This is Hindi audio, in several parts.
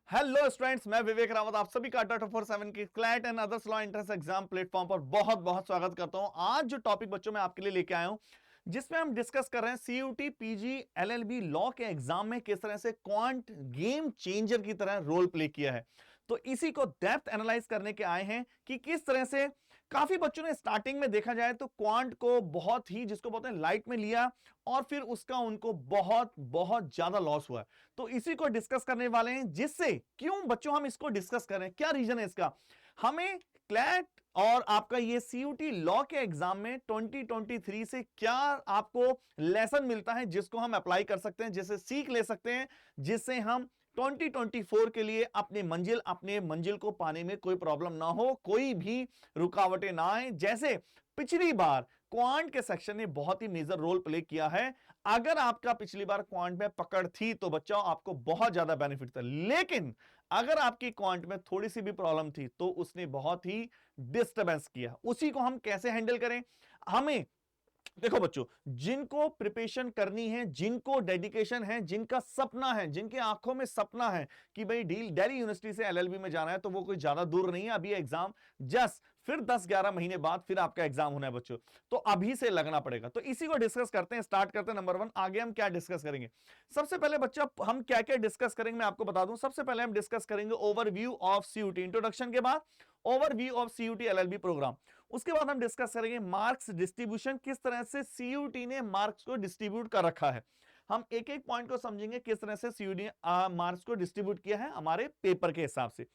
हेलो स्टूडेंट्स, मैं विवेक रावत आप सभी का 24/7 की CLAT and others law entrance exam platform पर बहुत बहुत स्वागत करता हूं। आज जो टॉपिक बच्चों मैं आपके लिए लेके आया हूं, जिसमें हम डिस्कस कर रहे हैं सीयूटी पीजी एलएलबी लॉ के एग्जाम में किस तरह से क्वांट गेम चेंजर की तरह रोल प्ले किया है। तो इसी को डेप्थ एनालाइज करने के आए हैं कि किस तरह से काफी बच्चों ने स्टार्टिंग में देखा जाए तो क्वांट को बहुत ही जिसको बोलते हैं लाइट में लिया और फिर उसका उनको बहुत बहुत ज्यादा लॉस हुआ है। तो इसी को डिस्कस करने वाले हैं, जिससे क्यों बच्चों हम इसको डिस्कस करें, क्या रीजन है इसका। हमें क्लैट और आपका ये सीयूटी लॉ के एग्जाम में 2023 से क्या आपको लेसन मिलता है जिसको हम अप्लाई कर सकते हैं, जिसे सीख ले सकते हैं, जिससे हम 2024 के लिए अपने मंजिल को पाने में कोई प्रॉब्लम ना हो, कोई भी रुकावटें ना आए। जैसे पिछली बार क्वांट के सेक्शन ने बहुत ही मेजर रोल प्ले किया है। अगर आपका पिछली बार क्वांट में पकड़ थी तो बच्चों आपको बहुत ज्यादा बेनिफिट था, लेकिन अगर आपकी क्वांट में थोड़ी सी भी प्रॉब्लम थी तो उसने बहुत ही डिस्टर्बेंस किया। उसी को हम कैसे हैंडल करें। हमें देखो बच्चों, जिनको प्रिपरेशन करनी है, जिनको डेडिकेशन है, जिनका सपना है, जिनके आंखों में सपना है कि भाई दिल्ली यूनिवर्सिटी से एलएलबी में जाना है, तो वो कोई ज्यादा दूर नहीं है। अभी एग्जाम जस्ट फिर 10-11 महीने बाद फिर आपका एग्जाम होना है बच्चों, तो अभी से लगना पड़ेगा। तो इसी को डिस्कस करते हैं, स्टार्ट करते हैं। नंबर 1, आगे हम क्या डिस्कस करेंगे। सबसे पहले बच्चा हम क्या क्या डिस्कस करेंगे मैं आपको बता दूं। सबसे पहले हम डिस्कस करेंगे ओवरव्यू ऑफ सीयूटी, इंट्रोडक्शन के बाद overview of CUET LLB programme. उसके बाद हम डिस्कस करेंगे मार्क्स डिस्ट्रीब्यूशन, किस तरह से सीयूटी ने मार्क्स को डिस्ट्रीब्यूट कर रखा है। हम एक एक पॉइंट को समझेंगे किस तरह से सीयूटी मार्क्स को डिस्ट्रीब्यूट किया है हमारे पेपर के हिसाब से।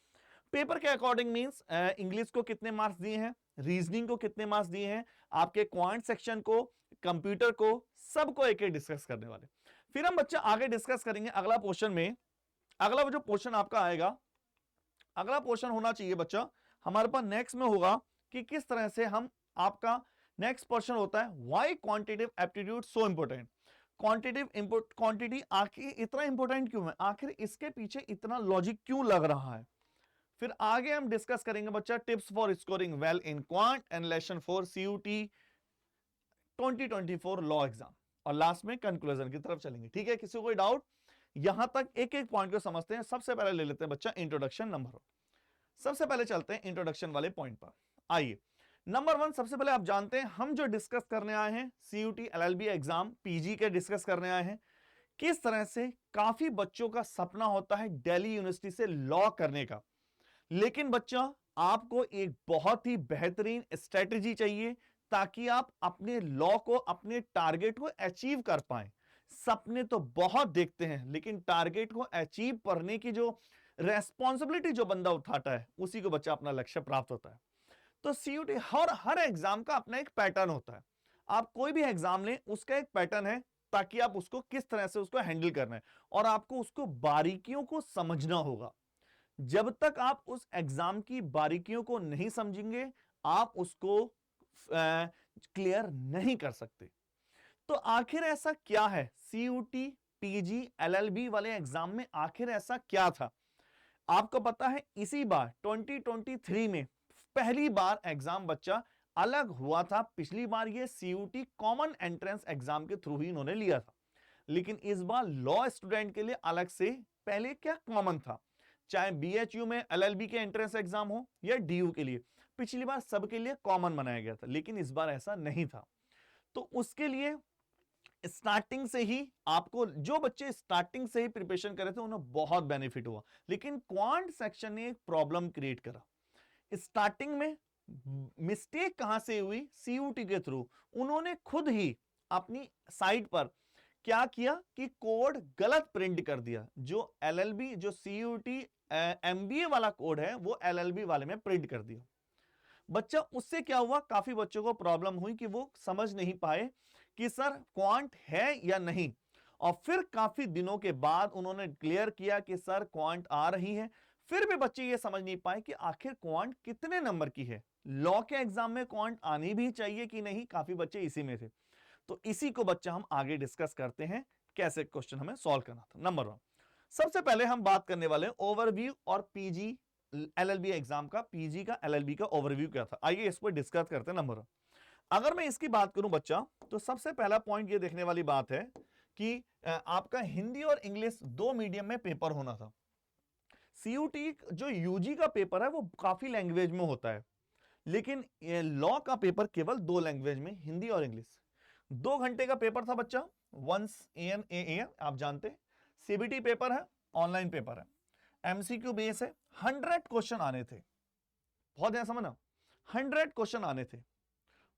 पेपर के अकॉर्डिंग मींस इंग्लिश को कितने मार्क्स दिए हैं, रीजनिंग को कितने मार्क्स दिए हैं, आपके क्वांट सेक्शन को, कंप्यूटर को, सबको एक एक डिस्कस करने वाले। फिर हम बच्चा आगे डिस्कस करेंगे अगला पोर्शन में। अगला जो पोर्शन आपका आएगा, अगला पोर्शन होना चाहिए बच्चा हमारे पास नेक्स्ट में होगा कि किस तरह से हम आपका नेक्स्ट पोर्शन होता है why quantitative aptitude so important. Quantity आखिर इतना इंपोर्टेंट क्यों है, आखिर इसके पीछे इतना लॉजिक क्यों लग रहा है। फिर आगे हम डिस्कस करेंगे बच्चा tips for scoring well in quant and lesson for CUET 2024 law exam, और लास्ट में कंक्लूजन की तरफ चलेंगे। ठीक है, किसी को कोई डाउट। यहां तक एक एक पॉइंट को समझते हैं। सबसे पहले ले लेते हैं बच्चा इंट्रोडक्शन नंबर 1। सबसे पहले चलते हैं इंट्रोडक्शन वाले पॉइंट पर। आइए नंबर 1, सबसे पहले आप जानते हैं हम जो डिस्कस करने आए हैं सीयूटी एलएलबी एग्जाम पीजी के डिस्कस करने आए हैं। किस तरह से काफी बच्चों का सपना होता है दिल्ली यूनिवर्सिटी से लॉ करने का, लेकिन बच्चा आपको एक बहुत ही बेहतरीन स्ट्रेटजी चाहिए ताकि आप अपने लॉ को, अपने टारगेट को अचीव कर पाए। सपने तो बहुत देखते हैं, लेकिन टारगेट को अचीव करने की जो रेस्पॉन्सिबिलिटी जो बंदा उठाता है उसी को बच्चा अपना लक्ष्य प्राप्त होता है। तो सीयूटी हर एग्जाम का अपना एक पैटर्न होता है। आप कोई भी एग्जाम लें उसका एक पैटर्न है, ताकि आप उसको किस तरह से उसको हैंडल करना है और आपको उसको बारीकियों को समझना होगा। जब तक आप उस एग्जाम की बारीकियों को नहीं समझेंगे आप उसको क्लियर नहीं कर सकते। तो आखिर ऐसा क्या है सीयूटी पीजी एलएलबी वाले एग्जाम में, आखिर ऐसा क्या था आपको पता है। इसी बार 2023 में पहली बार एग्जाम बच्चा अलग हुआ था। पिछली बार ये सीयूटी कॉमन एंट्रेंस एग्जाम के थ्रू ही इन्होंने लिया था, लेकिन इस बार लॉ स्टूडेंट के लिए अलग से, पहले क्या कॉमन था, चाहे बीएचयू में एलएलबी के एंट्रेंस एग्जाम हो या डीयू के लिए, पिछली बार सबके लिए कॉमन बनाया गया था, लेकिन इस बार ऐसा नहीं था। तो उसके लिए स्टार्टिंग से ही आपको, जो बच्चे स्टार्टिंग से ही प्रिपरेशन करे थे उन्हें बहुत बेनिफिट हुआ, लेकिन क्वांट सेक्शन ने एक प्रॉब्लम क्रिएट करा। स्टार्टिंग में मिस्टेक कहां से हुई, सीयूटी के थ्रू उन्होंने खुद ही अपनी साइट पर क्या किया कि कोड गलत प्रिंट कर दिया। जो एलएलबी, जो सीयूटी एमबीए वाला कोड है वो एलएलबी वाले में प्रिंट कर दिया। बच्चा उससे क्या हुआ, काफी बच्चों को प्रॉब्लम हुई कि वो समझ नहीं पाए कि सर क्वांट है या नहीं, और फिर काफी दिनों के बाद उन्होंने क्लियर किया कि सर क्वांट आ रही है। फिर भी बच्चे ये समझ नहीं पाए कि आखिर क्वांट कितने नंबर की है, लॉ के एग्जाम में क्वांट आनी भी चाहिए कि नहीं, काफी बच्चे इसी में थे। तो इसी को बच्चा हम आगे डिस्कस करते हैं कैसे क्वेश्चन हमें सॉल्व करना था। नंबर 1, सबसे पहले हम बात करने वाले हैं ओवरव्यू और पीजी एलएलबी एग्जाम का, पीजी का एलएलबी का ओवरव्यू क्या था। आइए इस पर डिस्कस करते हैं। नंबर 1, अगर मैं इसकी बात करूं बच्चा, तो सबसे पहला पॉइंट ये देखने वाली बात है कि आपका हिंदी और इंग्लिश दो मीडियम में पेपर होना था। सीयूटी जो यूजी का पेपर है वो काफी लैंग्वेज में होता है, लेकिन लॉ का पेपर केवल 2 लैंग्वेज में, हिंदी और इंग्लिश। 2 घंटे का पेपर था बच्चा, वंस एन ए आप जानते। सीबीटी पेपर है, ऑनलाइन पेपर है, एमसीक्यू बेस है, 100 क्वेश्चन आने थे। बहुत ध्यान समझना, 100 क्वेश्चन आने थे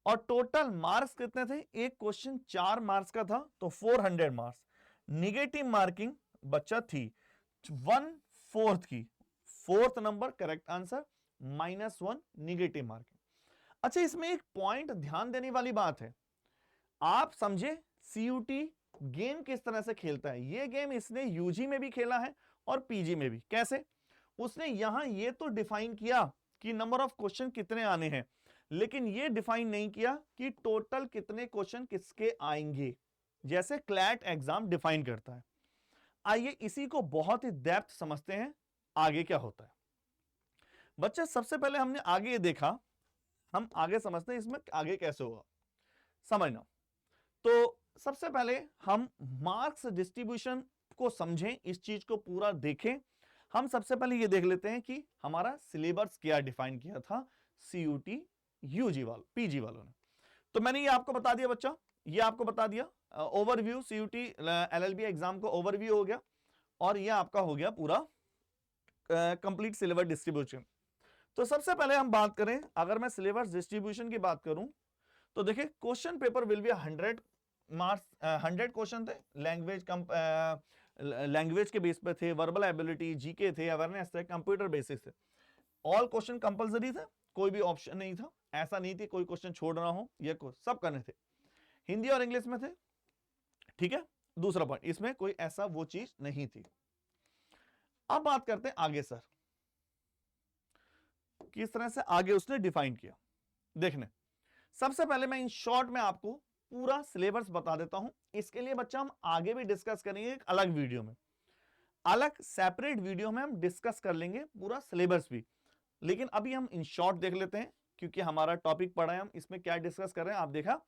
और टोटल मार्क्स कितने थे? एक क्वेश्चन 4 मार्क्स का था तो 400 मार्क्स। निगेटिव मार्किंग बच्चा थी 1/4 की, 4th number correct answer, -1 negative marking. अच्छा, इसमें एक पॉइंट ध्यान देने वाली बात है, आप समझे सीयूटी गेम किस तरह से खेलता है। ये गेम इसने यूजी में भी खेला है और पीजी में भी। कैसे? उसने यहां ये तो डिफाइन किया कि नंबर ऑफ क्वेश्चन कितने आने हैं, लेकिन ये डिफाइन नहीं किया कि टोटल कितने क्वेश्चन किसके आएंगे, जैसे क्लैट एग्जाम डिफाइन करता है। आइए इसी को बहुत ही डेप्थ समझते हैं, आगे क्या होता है। बच्चा सबसे पहले हमने आगे ये देखा, हम आगे समझते हैं इसमें आगे कैसे होगा, समझना। तो सबसे पहले हम मार्क्स डिस्ट्रीब्यूशन को समझें, इस चीज को पूरा देखें। हम सबसे पहले ये देख लेते हैं कि हमारा सिलेबस क्या डिफाइन किया था सीयूटी यूजी वालों, पीजी वालों ने। तो मैंने ये आपको बता दिया बच्चा, ये आपको बता दिया ओवरव्यू, सीयूटी एलएलबी एग्जाम को ओवरव्यू हो गया, और ये आपका हो गया पूरा कंप्लीट सिलेबस डिस्ट्रीब्यूशन। तो सबसे पहले हम बात करें, अगर मैं सिलेबस डिस्ट्रीब्यूशन की बात करूं तो देखिए question paper will be 100 marks, 100 question थे, लैंग्वेज के बेस पे थे, वर्बल एबिलिटी, जीके थे, अवेयरनेस थे, कंप्यूटर बेसिस थे। ऑल क्वेश्चन कंपलसरी थे, कोई भी ऑप्शन नहीं था, ऐसा नहीं थी कोई क्वेश्चन छोड़ रहा हो, ये सब करने थे। हिंदी और इंग्लिश में थे, ठीक है। दूसरा पॉइंट, इसमें कोई ऐसा वो चीज नहीं थी। अब बात करते हैं आगे, सर किस तरह से आगे उसने डिफाइन किया। देखने सबसे पहले मैं इन शॉर्ट में आपको पूरा सिलेबस बता देता हूं। इसके लिए बच्चा हम आगे भी डिस्कस करेंगे एक अलग वीडियो में, अलग सेपरेट वीडियो में हम डिस्कस कर लेंगे पूरा सिलेबस भी, लेकिन अभी हम इन शॉर्ट देख लेते हैं, क्योंकि हमारा टॉपिक पढ़ा है, हम इसमें क्या डिस्कस कर रहे हैं। आप देखा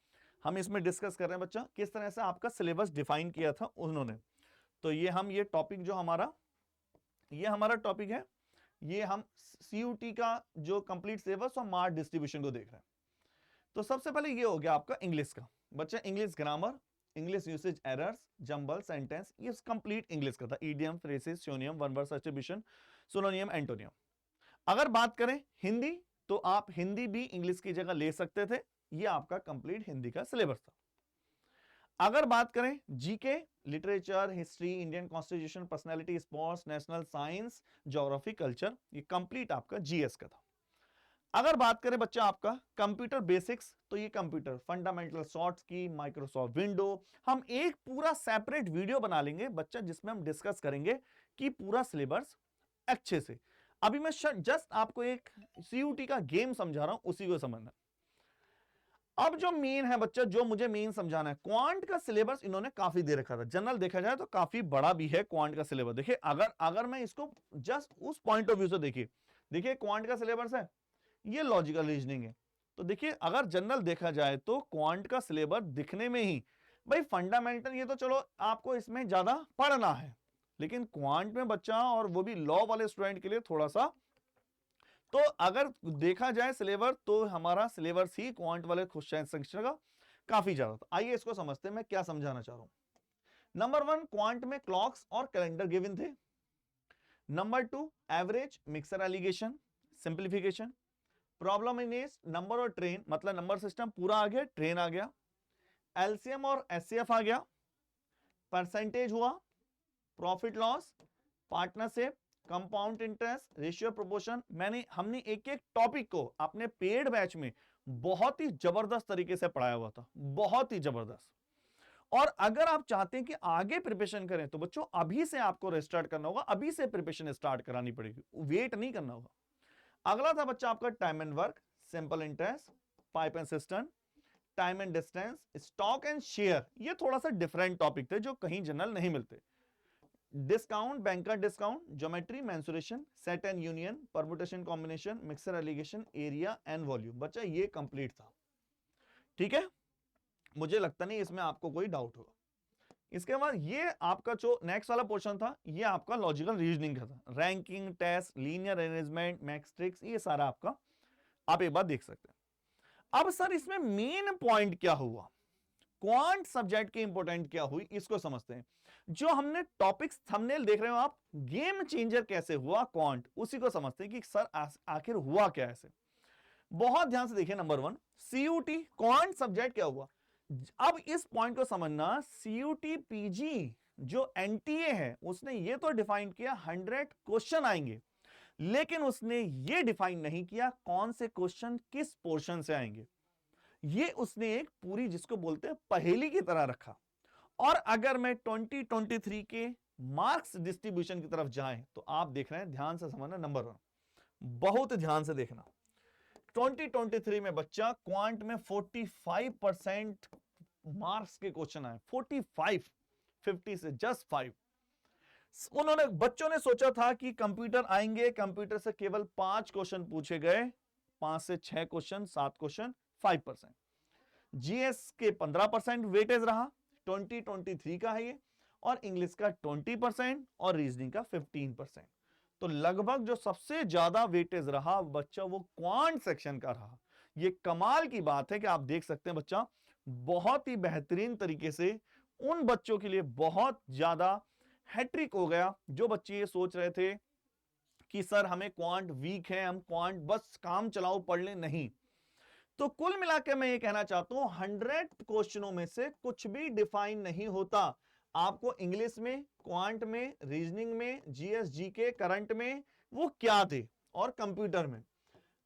हम इसमें डिस्कस कर रहे हैं बच्चा किस तरह से आपका सिलेबस डिफाइन किया था उन्होंने। तो ये टॉपिक जो हमारा टॉपिक है, ये हम सीयूटी का जो कंप्लीट सिलेबस और मार्क्स डिस्ट्रीब्यूशन को देख रहे हैं। तो सबसे पहले ये हो गया आपका इंग्लिश का बच्चा, English grammar, English usage errors, jumble sentence, ये कंप्लीट इंग्लिश का था, idiom, phrases, सिनोनियम, one word substitution, सिनोनियम, antonym. अगर बात करें हिंदी, तो आप हिंदी भी इंग्लिश की जगह ले सकते थे, ये आपका कंप्लीट हिंदी का सिलेबस था। अगर बात करें GK, literature, history, Indian constitution, personality, sports, national science, geography, culture, ये कंप्लीट आपका जीएस का था। अगर बात करें बच्चा आपका कंप्यूटर बेसिक्स, तो ये कंप्यूटर फंडामेंटल, शॉर्ट्स की, माइक्रोसॉफ्ट विंडो, हम एक पूरा सेपरेट वीडियो बना लेंगे बच्चा, जिसमें हम डिस्कस करेंगे कि पूरा सिलेबस अच्छे से। अभी मैं जस्ट आपको एक सीयूटी का गेम समझा रहा हूं, उसी को समझना। अब जो मेन है बच्चा, जो मुझे मेन समझाना है, क्वांट का सिलेबस इन्होंने काफी दे रखा था। जनरल देखा जाए तो काफी बड़ा भी है क्वांट का सिलेबस। देखिए अगर मैं इसको जस्ट उस पॉइंट ऑफ व्यू से देखिए क्वांट का सिलेबस है, ये लॉजिकल रीजनिंग है। तो देखिए अगर जनरल देखा जाए तो क्वांट का सिलेबस दिखने में ही, भाई फंडामेंटल ये तो चलो आपको इसमें ज्यादा पढ़ना है, लेकिन क्वांट में बच्चा, और वो भी लॉ वाले स्टूडेंट के लिए थोड़ा सा, तो अगर देखा जाए सिलेबस, तो हमारा सिलेबस ही क्वांट वाले क्वेश्चन सेक्शन का काफी ज्यादा था। आइए इसको समझते हैं मैं क्या समझाना चाह रहा हूं। नंबर 1, क्वांट में क्लॉक्स और कैलेंडर गिवन थे। Number 2, average, mixture alligation, simplification, problem in S, number और ट्रेन, मतलब नंबर सिस्टम पूरा आ गया, ट्रेन आ गया, एलसीएम और एचसीएफ आ गया, परसेंटेज हुआ, profit loss, partnership, compound interest, ratio proportion. हमने एक एक टॉपिक को अपने पेड बैच में बहुत ही जबरदस्त तरीके से पढ़ाया हुआ था, बहुत ही जबरदस्त। और अगर आप चाहते हैं कि आगे प्रिपरेशन करें, तो बच्चों अभी से आपको रिस्टार्ट करना होगा, अभी से प्रिपरेशन स्टार्ट करानी पड़ेगी, वेट नहीं करना होगा। अगला था बच्चा आपका time and work, simple interest, pipe and system, time and distance, stock and share. ये थोड़ा सा डिफरेंट टॉपिक थे जो कहीं जनरल नहीं मिलते। Discount, banker discount, geometry, mensuration, set and union, permutation combination, mixture alligation, area and volume. बच्चा ये कंप्लीट था, ठीक है। मुझे लगता नहीं इसमें आपको कोई डाउट होगा। इसके बाद ये आपका जो नेक्स्ट वाला पोर्शन था, ये आपका लॉजिकल रीजनिंग का था, ranking, test, linear arrangement, matrix, ये सारा आपका आप एक बार देख सकते हैं। अब सर इसमें मेन पॉइंट क्या हुआ, क्वांट सब्जेक्ट की इंपॉर्टेंट क्या हुई, इसको समझते हैं। जो हमने टॉपिक्स थंबनेल देख रहे हो आप, गेम चेंजर कैसे हुआ क्वांट, उसी को समझते हैं कि सर आखिर हुआ क्या ऐसे। बहुत ध्यान से देखिए, नंबर 1 सीयूटी क्वांट सब्जेक्ट क्या हुआ। अब इस पॉइंट को समझना, सीयूटी पीजी जो एनटीए है उसने ये तो डिफाइन किया 100 क्वेश्चन आएंगे, लेकिन उसने ये डिफाइन नहीं किया कौन से क्वेश्चन किस पोर्शन से आएंगे। ये उसने एक पूरी जिसको बोलते हैं पहेली की तरह रखा। और अगर मैं 2023 के मार्क्स डिस्ट्रीब्यूशन की तरफ जाएं तो आप देख रहे हैं, ध्यान से समझना, नंबर 1 बहुत ध्यान से देखना, 2023 में बच्चा क्वांट में 45% मार्क्स के क्वेश्चन आए, 45, 50 से जस्ट 5। उन्होंने बच्चों ने सोचा था कि कंप्यूटर आएंगे, कंप्यूटर से केवल 5 क्वेश्चन पूछे गए, 5 से 6 क्वेश्चन, 7 क्वेश्चन, 5%। जीएस के 15% वेटेज रहा, 2023 का है ये, और इंग्लिश का 20% और रीजनिंग का 15%। तो लगभग जो सबसे ज्यादा वेटेज रहा बच्चा वो क्वांट सेक्शन का रहा। ये कमाल की बात है कि आप देख सकते हैं बच्चा बहुत ही बेहतरीन तरीके से उन बच्चों के लिए बहुत ज्यादा हैट्रिक हो गया जो बच्चे ये सोच रहे थे कि सर हमें क्वांट वीक है, हम क्वांट बस काम चलाओ पढ़ लें, नहीं। तो कुल मिलाकर मैं ये कहना चाहता हूं 100 क्वेश्चनों में से कुछ भी डिफाइन नहीं होता। आपको इंग्लिश में, क्वांट में, रीजनिंग में, जीएस, जीके, करंट में वो क्या थे, और कंप्यूटर में।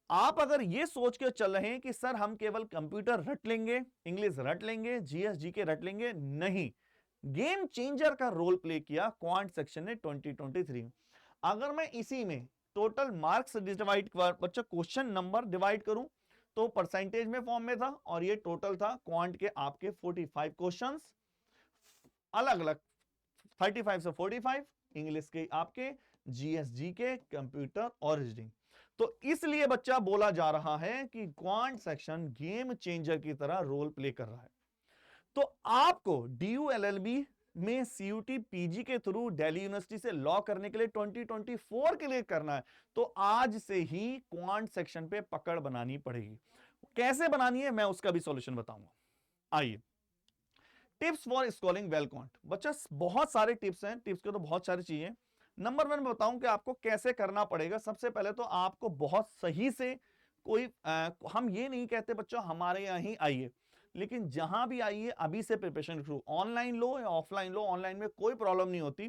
आप अगर ये सोच के चल रहे हैं कि सर हम केवल कंप्यूटर रट लेंगे, इंग्लिश रट लेंगे, जीएस, जीके रट लेंगे, नहीं। गेम चेंजर का रोल प्ले किया क्वांट सेक्शन ने 2023 में। अगर मैं इसी में टोटल मार्क्स डिवाइड कर, बच्चा क्वेश्चन नंबर डिवाइड करूं तो परसेंटेज में फॉर्म में था, और ये टोटल था क्वांट के आपके 45 क्वेश्चंस अलग अलग, 35 से 45 इंग्लिश के आपके, जीएसजी के, कंप्यूटर और रीजनिंग। तो इसलिए बच्चा बोला जा रहा है कि क्वांट सेक्शन गेम चेंजर की तरह रोल प्ले कर रहा है। तो आपको डीयू एलएलबी में सीयूटी पीजी के थ्रू दिल्ली यूनिवर्सिटी से लॉ करने के लिए 2024 के लिए करना है, तो आज से ही क्वांट सेक्शन पे पकड़ बनानी पड़ेगी। कैसे बनानी है मैं उसका भी सॉल्यूशन बताऊंगा। आइए, tips for scoring well quant. बच्चा बहुत सारे टिप्स हैं, टिप्स के तो बहुत सारी चीजें। नंबर 1 मैं बताऊं कि आपको कैसे करना पड़ेगा। सबसे पहले तो आपको बहुत सही से हम ये नहीं कहते बच्चों हमारे यहां ही आइए, लेकिन जहां भी आइए अभी से प्रिपरेशन शुरू, ऑनलाइन लो या ऑफलाइन लो, ऑनलाइन में कोई प्रॉब्लम नहीं होती।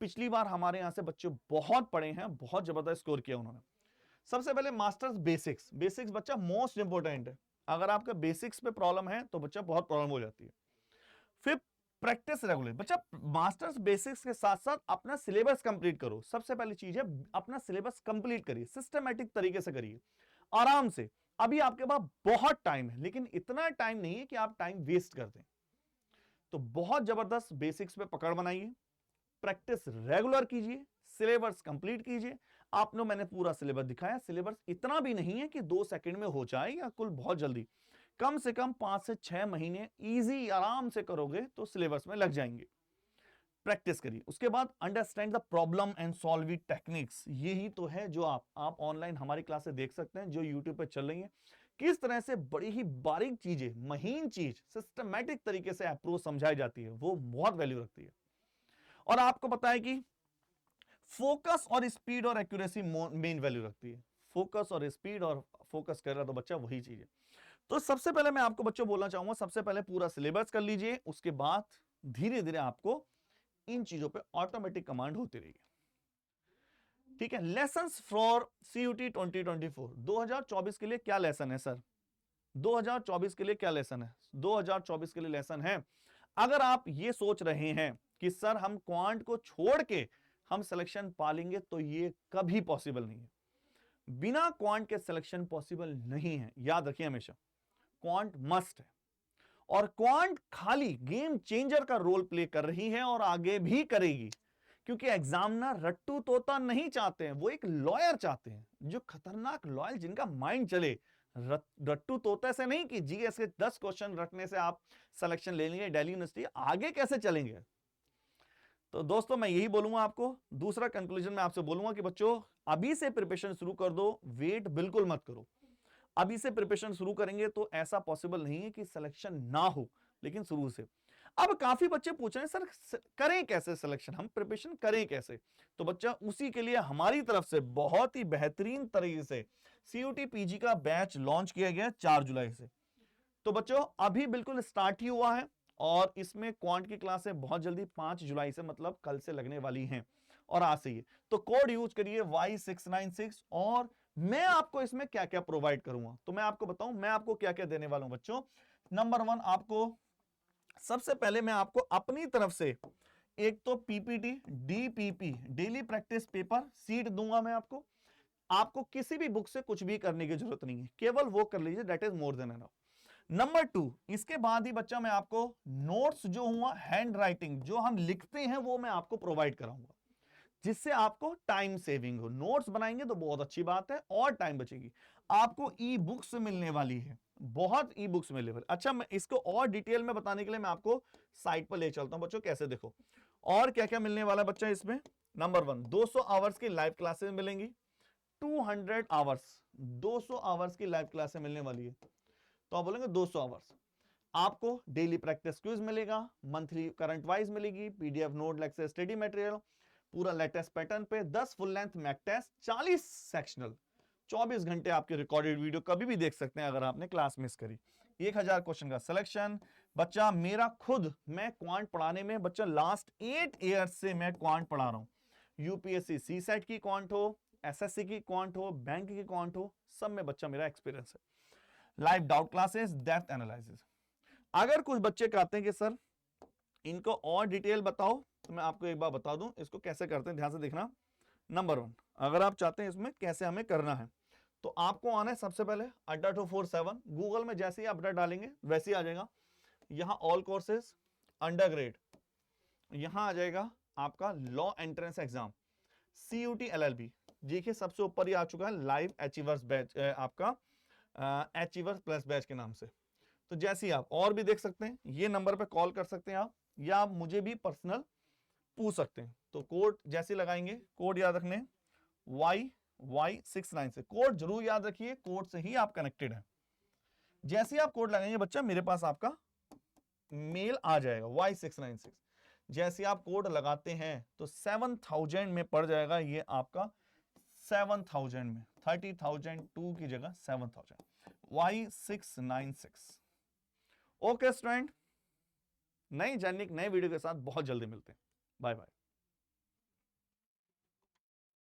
पिछली बार हमारे यहां से बच्चे बहुत पढ़े हैं, बहुत जबरदस्त स्कोर किया उन्होंने। सबसे पहले मास्टर्स बेसिक्स, बेसिक्स बच्चा मोस्ट इंपोर्टेंट है। अगर आपका बेसिक्स पे प्रॉब्लम है तो बच्चा बहुत प्रॉब्लम हो जाती है। फिर प्रैक्टिस रेगुलर, बच्चा मास्टर्स बेसिक्स के साथ साथ अपना सिलेबस कंप्लीट करो। सबसे पहली चीज है अपना सिलेबस कंप्लीट करिए, सिस्टमैटिक तरीके से करिए, आराम से। अभी आपके पास बहुत टाइम है, लेकिन इतना टाइम नहीं है कि आप टाइम वेस्ट कर दें। तो बहुत जबरदस्त बेसिक्स पे पकड़ बनाइए, प्रैक्टिस रेगुलर कीजिए, सिलेबस कंप्लीट कीजिए। आपने, मैंने पूरा सिलेबस दिखाया, सिलेबस इतना भी नहीं है कि 2 सेकंड में हो जाए या कुल बहुत जल्दी, कम से कम 5 से 6 महीने इजी आराम से करोगे तो सिलेबस में लग जाएंगे। प्रैक्टिस करिए। उसके बाद understand the problem and solve it techniques. यही तो है जो आप ऑनलाइन हमारी क्लासेस देख सकते हैं जो यूट्यूब पे चल रही हैं। किस तरह से बड़ी ही बारीक चीजें, महीन चीज सिस्टमैटिक तरीके से अप्रोच समझाई जाती है, वो बहुत वैल्यू रखती है। और आपको पता है कि फोकस और स्पीड और एक्यूरेसी मेन वैल्यू रखती है। फोकस और स्पीड, और फोकस कर रहा तो बच्चा वही चीज है। तो सबसे पहले मैं आपको बच्चों बोलना चाहूंगा, सबसे पहले पूरा सिलेबस कर लीजिए, उसके बाद धीरे धीरे आपको इन चीजों पे ऑटोमेटिक कमांड होती रहेगी। ठीक है, लेसन्स फॉर सीयूटी 2024, 2024 के लिए क्या लेसन है सर? 2024 के लिए क्या लेसन है? 2024 के लिए लेसन है, अगर आप ये सोच रहे हैं कि सर हम क्वांट को छोड़ के हम सिलेक्शन पालेंगे, तो ये कभी पॉसिबल नहीं है। बिना क्वांट के सिलेक्शन पॉसिबल नहीं है, याद रखिए हमेशा। क्वांट मस्ट है, और क्वांट खाली गेम चेंजर का रोल प्ले कर रही है और आगे भी करेगी, क्योंकि एग्जामिनर रट्टू तोता नहीं चाहते हैं, वो एक लॉयर चाहते हैं, जो खतरनाक लॉयर, जिनका माइंड चले। रट्टू तोता से नहीं कि जीएस के 10 क्वेश्चन रखने से आप सिलेक्शन ले लेंगे दिल्ली यूनिवर्सिटी, आगे कैसे चलेंगे? तो दोस्तों मैं यही बोलूंगा आपको। दूसरा कंक्लूजन मैं आपसे बोलूंगा कि बच्चों अभी से प्रिपरेशन शुरू कर दो, वेट बिल्कुल मत करो। अभी से प्रिपरेशन शुरू करेंगे तो ऐसा पॉसिबल नहीं है कि सिलेक्शन ना हो, लेकिन शुरू से। अब काफी बच्चे पूछ रहे हैं सर करें कैसे सिलेक्शन, हम प्रिपरेशन करें कैसे? तो बच्चा उसी के लिए हमारी तरफ से बहुत ही बेहतरीन तरीके से सीयूटी पीजी का बैच लॉन्च किया गया 4 जुलाई से। तो बच्चों अभी बिल्कुल स्टार्ट ही हुआ है और इसमें क्वांट की क्लासें बहुत जल्दी 5 जुलाई से मतलब कल से लगने वाली हैं और आज से ही। तो कोड यूज करिए Y696 और मैं आपको इसमें क्या क्या प्रोवाइड करूंगा तो मैं आपको बताऊं मैं आपको क्या क्या देने वाला हूं बच्चों। नंबर 1 आपको सबसे पहले मैं आपको अपनी तरफ से एक तो PPT DPP daily practice paper sheet दूंगा मैं आपको। आपको किसी भी बुक से कुछ भी करने की जरूरत नहीं है, केवल वो कर लीजिए, that is more than enough. Number 2 इसके बाद ही बच्चा मैं आपको नोट्स जो हुआ हैंड राइटिंग जो हम लिखते हैं वो मैं आपको प्रोवाइड कराऊंगा, जिससे आपको टाइम सेविंग हो। नोट्स बनाएंगे तो बहुत अच्छी बात है और टाइम बचेगी। आपको ई बुक्स मिलने वाली है, बहुत ई बुक्स मिलने वाली। अच्छा मैं इसको और डिटेल में बताने के लिए मैं आपको साइट पर ले चलता हूं बच्चों, कैसे देखो और क्या क्या मिलने वाला है बच्चा इसमें। नंबर 1 200 आवर्स की लाइव क्लासेस मिलेंगी, 200 आवर्स 200 आवर्स की लाइव क्लासेस मिलने वाली है। तो आप बोलेंगे 200 आवर्स। आपको डेली प्रैक्टिस क्विज मिलेगा, मंथली करंट वाइज मिलेगी, PDF note lecture study material पूरा लेटेस्ट पैटर्न पे, 10 full length mock test, 40 sectional, 24 घंटे आपके रिकॉर्डेड वीडियो कभी भी देख सकते हैं अगर आपने क्लास मिस करी। 1000 क्वेश्चन का सिलेक्शन। बच्चा मेरा खुद मैं क्वांट पढ़ाने में बच्चा लास्ट 8 ईयर्स से मैं क्वांट पढ़ा रहा हूं। यूपीएससी सीसेट की क्वांट हो, एसएससी की क्वांट हो, बैंक की क्वांट हो, सब में बच्चा मेरा एक्सपीरियंस है। Live doubt classes, depth analysis. अगर कुछ बच्चे कहते हैं कि सर इनको और डिटेल बताओ तो मैं आपको एक बार बता दूं इसको कैसे करते हैं, ध्यान से देखना। नंबर 1 अगर आप चाहते हैं इसमें कैसे हमें करना है तो आपको आना है सबसे पहले अड्डा 247, गूगल में जैसे ही आप अड्डा डालेंगे वैसे ही आ जाएगा। यहां ऑल कोर्सेज अंडरग्रेड, यहां आ जाएगा आपका law entrance exam CUET LLB. देखिए सबसे ऊपर ही आ चुका है लाइव अचीवर्स बैच, आपका अचीवर्स प्लस बैच के नाम से। तो जैसे ही आप और भी देख सकते हैं, ये नंबर पे कॉल कर सकते हैं आप, या आप मुझे भी पर्सनल पूछ सकते हैं। तो कोड जैसे लगाएंगे, कोड याद रखने Y696, कोड जरूर याद रखिए, कोड से ही आप कनेक्टेड हैं। जैसे ही आप कोड लगाएंगे बच्चा मेरे पास आपका मेल आ जाएगा Y696। जैसे आप कोड लगाते हैं तो 7000 में पड़ जाएगा ये आपका, 7000 में 30,002 की जगह 7000, Y696। ओके स्टूडेंट, नई जर्नी नए वीडियो के साथ बहुत जल्दी मिलते हैं। Bye bye.